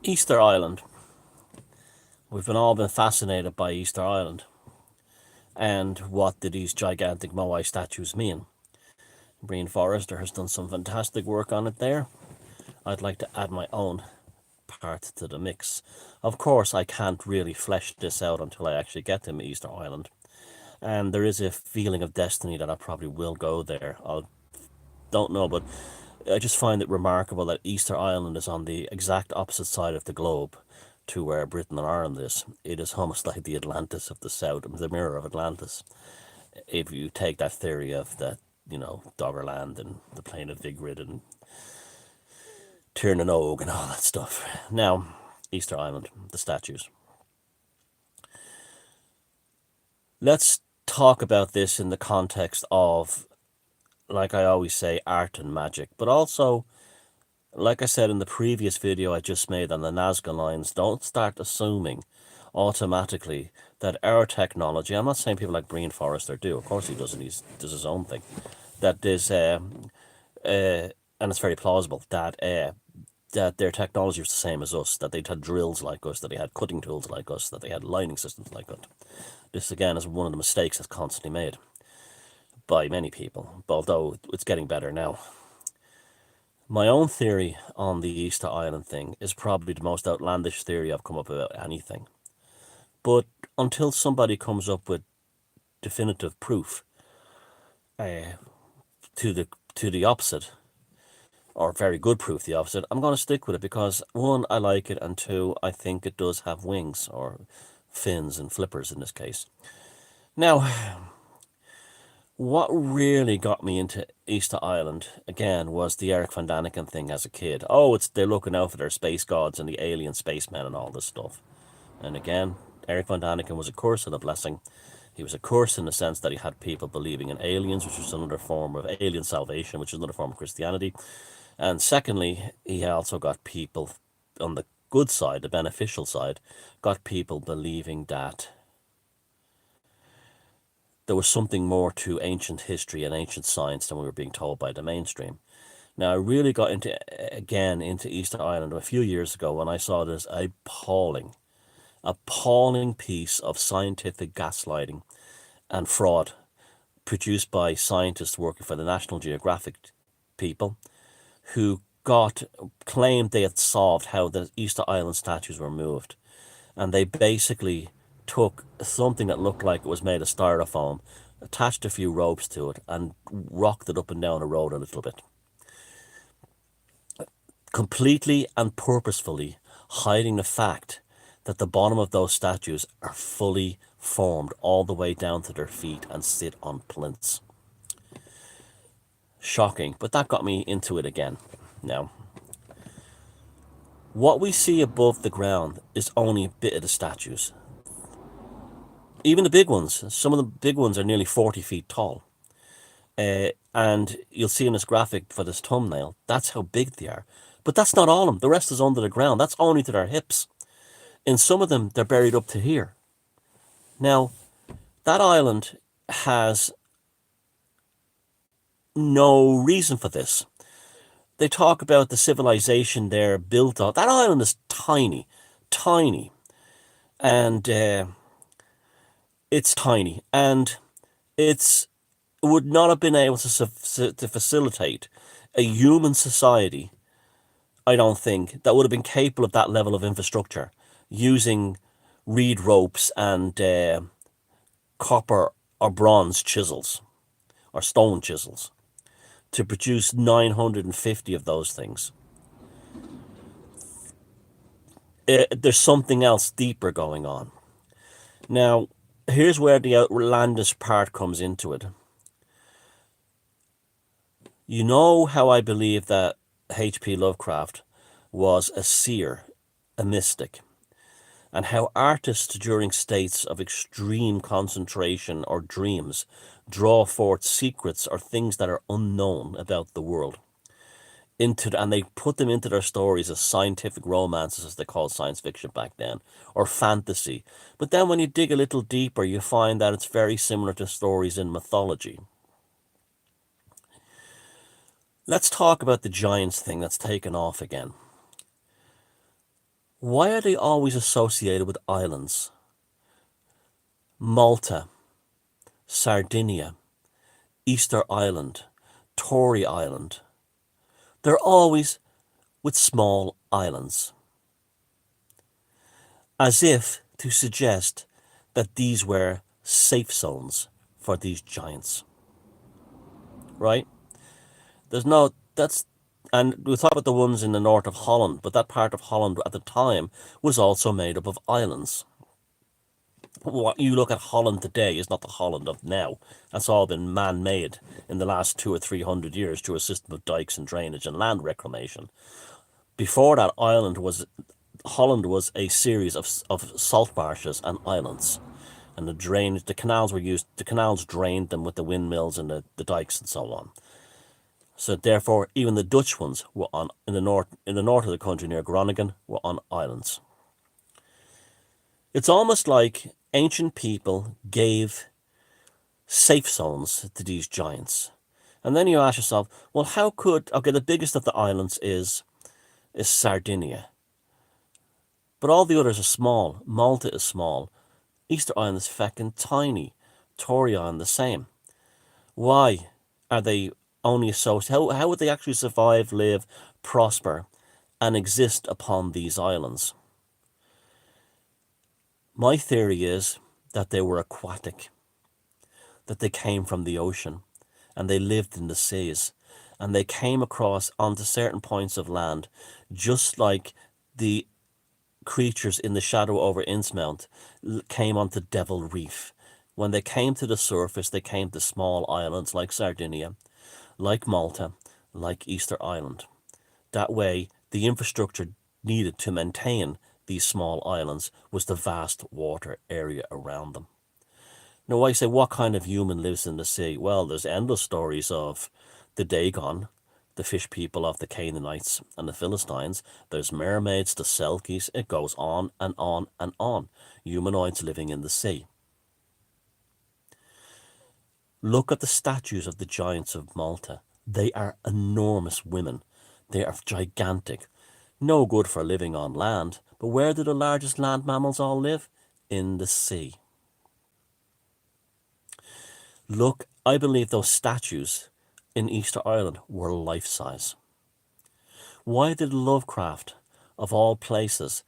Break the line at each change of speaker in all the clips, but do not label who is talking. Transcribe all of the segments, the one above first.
Easter Island. We've all been fascinated by Easter Island. And what do these gigantic Moai statues mean? Breen Forrester has done some fantastic work on it there. I'd like to add my own part to the mix. Of course, I can't really flesh this out until I actually get to Easter Island. And there is a feeling of destiny that I probably will go there. I don't know, but I just find it remarkable that Easter Island is on the exact opposite side of the globe to where Britain and Ireland is. It is almost like the Atlantis of the South, the mirror of Atlantis. If you take that theory of that, Doggerland and the plain of Vigrid and Tir na Og and all that stuff. Now, Easter Island, the statues. Let's talk about this in the context of, like I always say, art and magic, but also, like I said in the previous video I just made on the Nazca lines, don't start assuming automatically that our technology, I'm not saying people like Breen Forrester do, of course he doesn't, he does his own thing, that there's, and it's very plausible, that their technology was the same as us, that they had drills like us, that they had cutting tools like us, that they had lining systems like us. This, again, is one of the mistakes that's constantly made by many people, although it's getting better now. My own theory on the Easter Island thing is probably the most outlandish theory I've come up with about anything. But until somebody comes up with definitive proof to the opposite, or very good proof the opposite, I'm going to stick with it because, one, I like it, and two, I think it does have wings, or fins and flippers in this case. Now, what really got me into Easter Island, again, was the Eric Van Daniken thing as a kid. Oh, they're looking out for their space gods and the alien spacemen and all this stuff. And again, Eric Van Daniken was a curse and a blessing. He was a curse in the sense that he had people believing in aliens, which was another form of alien salvation, which is another form of Christianity. And secondly, he also got people on the good side, the beneficial side, got people believing that there was something more to ancient history and ancient science than we were being told by the mainstream. Now, I really got into Easter Island a few years ago when I saw this appalling piece of scientific gaslighting and fraud produced by scientists working for the National Geographic people who claimed they had solved how the Easter Island statues were moved. And they basically took something that looked like it was made of styrofoam, attached a few ropes to it, and rocked it up and down the road a little bit. Completely and purposefully hiding the fact that the bottom of those statues are fully formed all the way down to their feet and sit on plinths. Shocking, but that got me into it again. Now, what we see above the ground is only a bit of the statues. Even the big ones, some of the big ones are nearly 40 feet tall. And you'll see in this graphic for this thumbnail, that's how big they are. But that's not all of them. The rest is under the ground. That's only to their hips. In some of them, they're buried up to here. Now, that island has no reason for this. They talk about the civilization there built on. That island is tiny, tiny. And it's tiny. And it would not have been able to facilitate a human society, I don't think, that would have been capable of that level of infrastructure, using reed ropes and copper or bronze chisels, or stone chisels, to produce 950 of those things. There's something else deeper going on. Now, here's where the outlandish part comes into it. You know how I believe that H.P. Lovecraft was a seer, a mystic, and how artists during states of extreme concentration or dreams draw forth secrets or things that are unknown about the world, and they put them into their stories as scientific romances, as they called science fiction back then, or fantasy. But then when you dig a little deeper, you find that it's very similar to stories in mythology. Let's talk about the giants thing that's taken off again. Why are they always associated with islands? Malta, Sardinia, Easter Island, Tory Island. They're always with small islands, as if to suggest that these were safe zones for these giants, right? There's no, that's, and we thought about the ones in the north of Holland, but that part of Holland at the time was also made up of islands. What you look at Holland today is not the Holland of now. That's all been man-made in the last 200 or 300 years through a system of dikes and drainage and land reclamation. Before that, Holland was a series of salt marshes and islands. And the canals were used, the canals drained them with the windmills and the dikes and so on. So therefore, even the Dutch ones were in the north of the country near Groningen were on islands. It's almost like ancient people gave safe zones to these giants. And then you ask yourself, well, how could, okay, the biggest of the islands is Sardinia. But all the others are small. Malta is small. Easter Island is feckin' tiny. Tory Island the same. Why are they only associated? How would they actually survive, live, prosper, and exist upon these islands? My theory is that they were aquatic, that they came from the ocean, and they lived in the seas, and they came across onto certain points of land, just like the creatures in the shadow over Innsmouth came onto Devil Reef. When they came to the surface, they came to small islands like Sardinia, like Malta, like Easter Island. That way, the infrastructure needed to maintain these small islands was the vast water area around them. Now, I say, what kind of human lives in the sea? Well, there's endless stories of the Dagon, the fish people of the Canaanites and the Philistines. There's mermaids, the Selkies. It goes on and on and on. Humanoids living in the sea. Look at the statues of the giants of Malta. They are enormous women. They are gigantic. No good for living on land. But where do the largest land mammals all live? In the sea. Look, I believe those statues in Easter Island were life-size. Why did Lovecraft, of all places,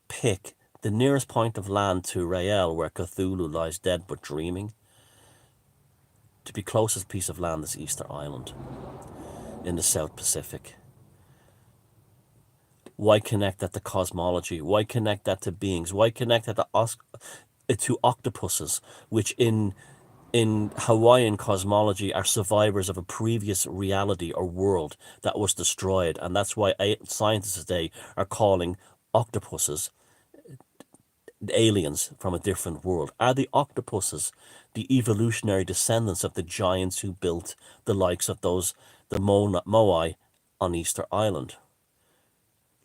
pick the nearest point of land to Rael, where Cthulhu lies dead but dreaming, to be closest piece of land is Easter Island in the South Pacific? Why connect that to cosmology? Why connect that to beings? Why connect that to octopuses, which in Hawaiian cosmology are survivors of a previous reality or world that was destroyed? And that's why scientists today are calling octopuses aliens from a different world. Are the octopuses the evolutionary descendants of the giants who built the likes of the Moai on Easter Island?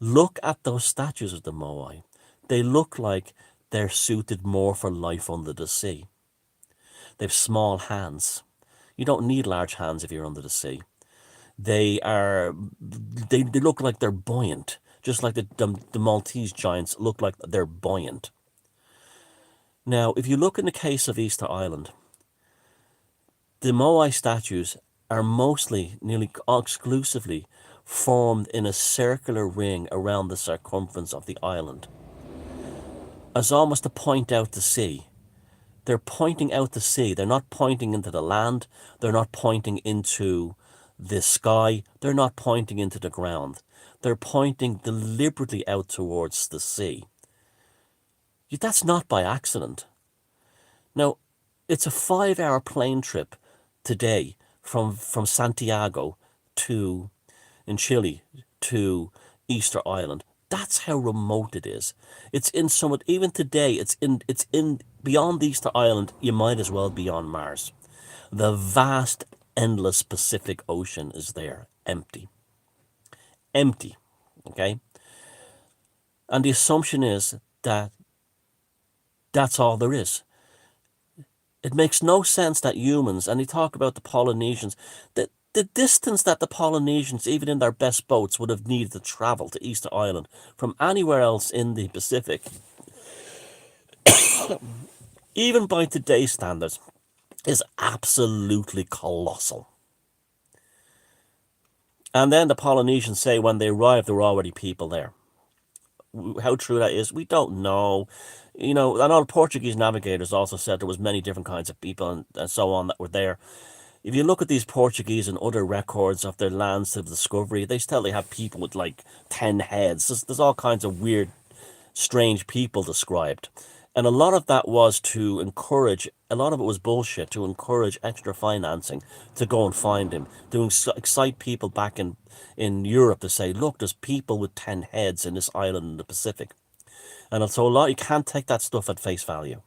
Look at those statues of the Moai. They look like they're suited more for life under the sea. They have small hands. You don't need large hands if you're under the sea. They look like they're buoyant, just like the Maltese giants look like they're buoyant. Now, if you look in the case of Easter Island, the Moai statues are mostly, nearly exclusively, formed in a circular ring around the circumference of the island, as almost to point out to sea. They're pointing out to sea. They're not pointing into the land. They're not pointing into the sky. They're not pointing into the ground. They're pointing deliberately out towards the sea. That's not by accident. Now, it's a 5-hour plane trip today from Santiago in Chile to Easter Island. That's how remote it is. It's in somewhat, even today, it's in beyond Easter Island, you might as well be on Mars. The vast, endless Pacific Ocean is there, empty. Empty, okay? And the assumption is that that's all there is. It makes no sense that humans, and they talk about the Polynesians, that the distance that the Polynesians, even in their best boats, would have needed to travel to Easter Island from anywhere else in the Pacific, even by today's standards, is absolutely colossal. And then the Polynesians say when they arrived, there were already people there. How true that is, we don't know. You know, and all Portuguese navigators also said there was many different kinds of people and so on that were there. If you look at these Portuguese and other records of their lands to the discovery, they still they have people with like 10 heads. There's all kinds of weird, strange people described. And a lot of that was to encourage, a lot of it was bullshit, to encourage extra financing to go and find him, to excite people back in Europe to say, look, there's people with 10 heads in this island in the Pacific. And so a lot, you can't take that stuff at face value.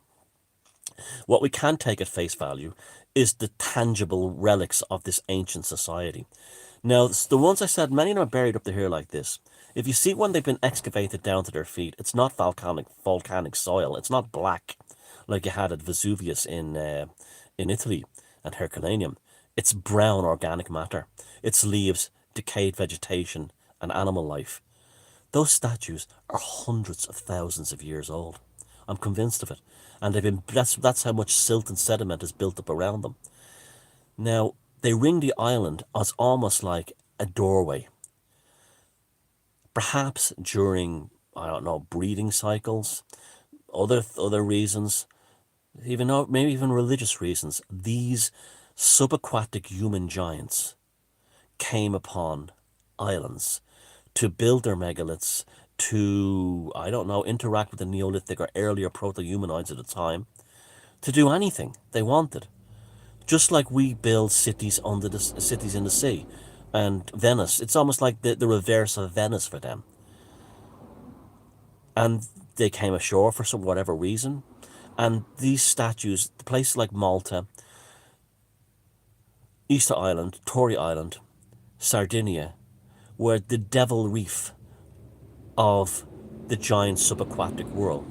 What we can take at face value is the tangible relics of this ancient society. Now, the ones I said, many of them are buried up to here like this. If you see when they've been excavated down to their feet, it's not volcanic soil. It's not black like you had at Vesuvius in Italy and Herculaneum. It's brown organic matter. It's leaves, decayed vegetation, and animal life. Those statues are hundreds of thousands of years old. I'm convinced of it. And they've been that's how much silt and sediment is built up around them. Now, they ring the island as almost like a doorway. Perhaps during, I don't know, breeding cycles, other reasons, maybe even religious reasons, these subaquatic human giants came upon islands to build their megaliths, to, I don't know, interact with the Neolithic or earlier proto-humanoids at the time, to do anything they wanted. Just like we build cities under the cities in the sea, and Venice, it's almost like the reverse of Venice for them. And they came ashore for some whatever reason, and these statues, places like Malta, Easter Island, Tory Island, Sardinia, were the devil reef of the giant subaquatic world.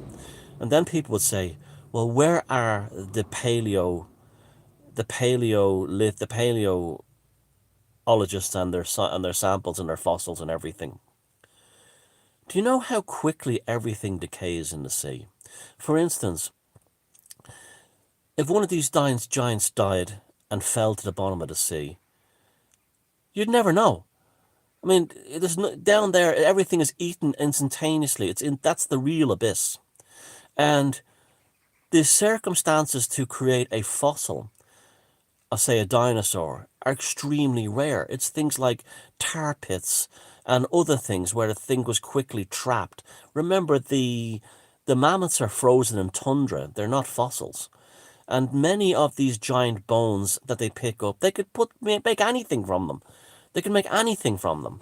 And then people would say, well, where are the paleontologists and their samples and their fossils and everything? Do you know how quickly everything decays in the sea? For instance, if one of these giants died and fell to the bottom of the sea, you'd never know. I mean, down there, everything is eaten instantaneously. That's the real abyss. And the circumstances to create a fossil, say a dinosaur, are extremely rare. It's things like tar pits and other things where the thing was quickly trapped. Remember, the mammoths are frozen in tundra. They're not fossils. And many of these giant bones that they pick up, they could make anything from them. They can make anything from them.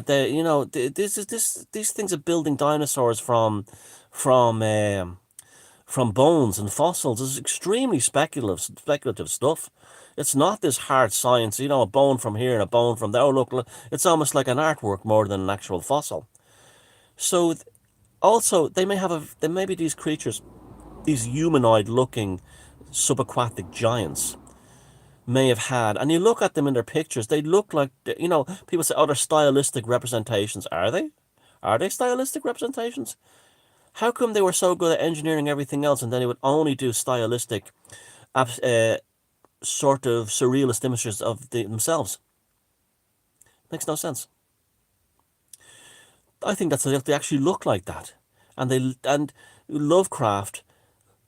These things are building dinosaurs from bones and fossils is extremely speculative stuff. It's not this hard science, a bone from here and a bone from there. Oh, look, it's almost like an artwork more than an actual fossil. So, also, they may be these creatures, these humanoid-looking subaquatic giants, may have had, and you look at them in their pictures, they look like, people say, oh, they're stylistic representations. Are they? Are they stylistic representations? How come they were so good at engineering everything else and then they would only do stylistic, sort of surrealist images of themselves? Makes no sense. I think that's they actually look like that. And Lovecraft,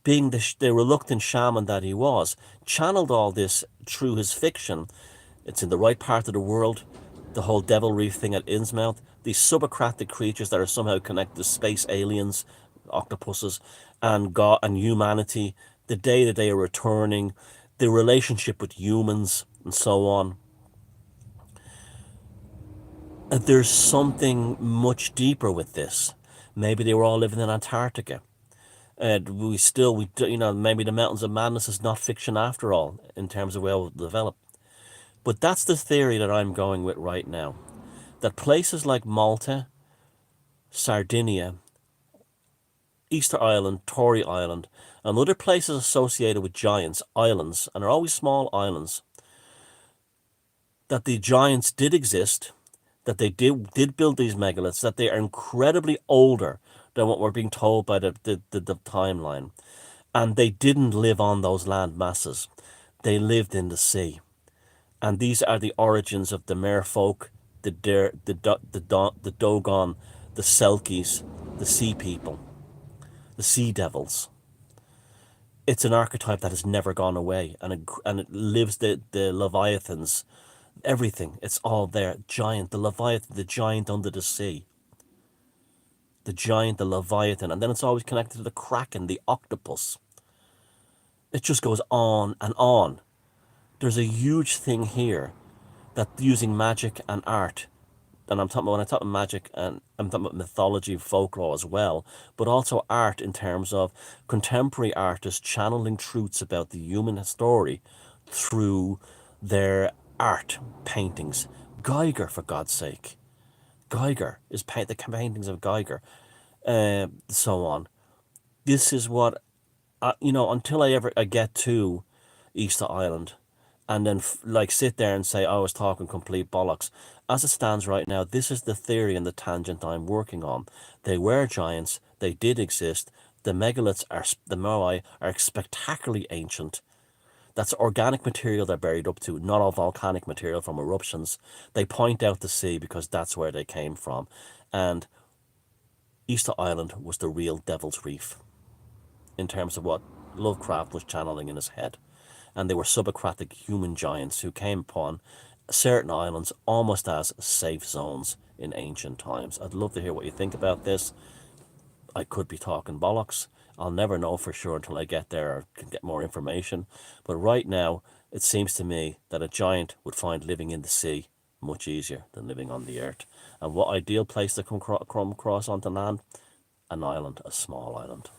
being the reluctant shaman that he was, channeled all this through his fiction. It's in the right part of the world, the whole devil reef thing at Innsmouth, these subaquatic creatures that are somehow connected to space aliens, octopuses, and God and humanity, the day that they are returning, the relationship with humans, and so on. And there's something much deeper with this. Maybe they were all living in Antarctica. Maybe the Mountains of Madness is not fiction after all, in terms of where it will develop. But that's the theory that I'm going with right now. That places like Malta, Sardinia, Easter Island, Tory Island, and other places associated with giants, islands, and are always small islands, that the giants did exist, that they did build these megaliths, that they are incredibly older than what we're being told by the timeline. And they didn't live on those land masses. They lived in the sea. And these are the origins of the merfolk, the Dogon, the Selkies, the sea people, the sea devils. It's an archetype that has never gone away, and it lives the Leviathans, everything. It's all there. Giant, the Leviathan, the giant under the sea, the giant, the Leviathan, and then it's always connected to the Kraken, the octopus. It just goes on and on. There's a huge thing here that using magic and art, and I'm talking when I talk about magic, and I'm talking about mythology, folklore as well, but also art in terms of contemporary artists channeling truths about the human story through their art paintings. Geiger, for God's sake. Geiger is the paintings of Geiger, so on. This is what, until I get to Easter Island, and then like sit there and say, I was talking complete bollocks. As it stands right now, this is the theory and the tangent I'm working on. They were giants. They did exist. The megaliths the Moai are spectacularly ancient. That's organic material they're buried up to, not all volcanic material from eruptions. They point out the sea because that's where they came from. And Easter Island was the real Devil's Reef in terms of what Lovecraft was channeling in his head. And they were subaquatic human giants who came upon certain islands almost as safe zones in ancient times. I'd love to hear what you think about this. I could be talking bollocks. I'll never know for sure until I get there or can get more information. But right now, it seems to me that a giant would find living in the sea much easier than living on the earth. And what ideal place to come across onto land? An island, a small island.